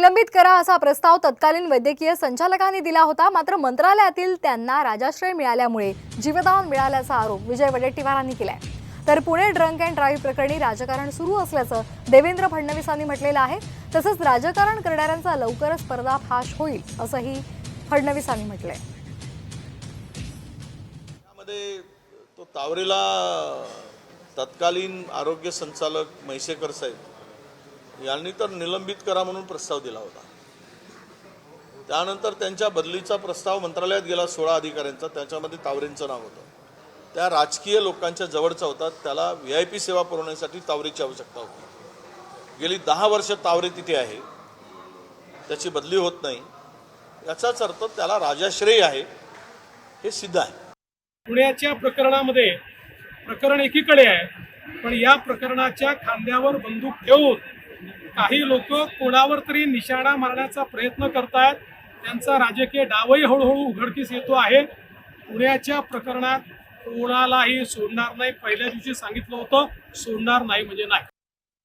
निलंबित करा असा प्रस्ताव तत्कालीन वैद्यकीय संचालकांनी दिला होता। मात्र मंत्रालयातील त्यांना राजाश्रय मिळाल्यामुळे जीवदान मिळाल्याचा आरोप विजय वडेट्टीवारांनी केलाय। तर पुणे ड्रंक अँड ड्राईव्ह प्रकरणी राजकारण सुरू असल्याचं देवेंद्र फडणवीसांनी म्हटलेलं आहे। तसंच राजकारण करणाऱ्यांचा लवकरच पर्दाफाश होईल असंही फडणवीसांनी म्हटलंय। यामध्ये तो तावरेला तत्कालीन आरोग्य संचालक म्हैसेकर साहेब यांनी तर निलंबित करा म्हणून प्रस्ताव दिला होता। त्यानंतर त्यांच्या बदलीचा प्रस्ताव मंत्रालयात गेला 16 अधिकाऱ्यांचा, त्याच्यामध्ये तावरेंचं नाव होतं। त्या राजकीय लोकांच्या जवळचा होता, त्याला VIP सेवा पुरवण्यासाठी तावरेची आवश्यकता होती। गेली 10 वर्ष तावरे तिथे आहे, त्याची बदली होत नाही, याचाच अर्थ त्याला राजाश्रय आहे हे सिद्ध आहे। पुण्याच्या प्रकरणामध्ये प्रकरण एकीकडे आहे, पण या प्रकरणाच्या खांद्यावर बंदूक ठेवून काही लोक कोणावर तरी निशाणा मारण्याचा प्रयत्न करतात। त्यांचा राजकीय डावही हळूहळू उघडकीस येतो आहे। पुण्याच्या प्रकरणात कोणालाही सोडणार नाही, पहिल्या दिवशी सांगितलं होतं, सोडणार नाही म्हणजे नाही।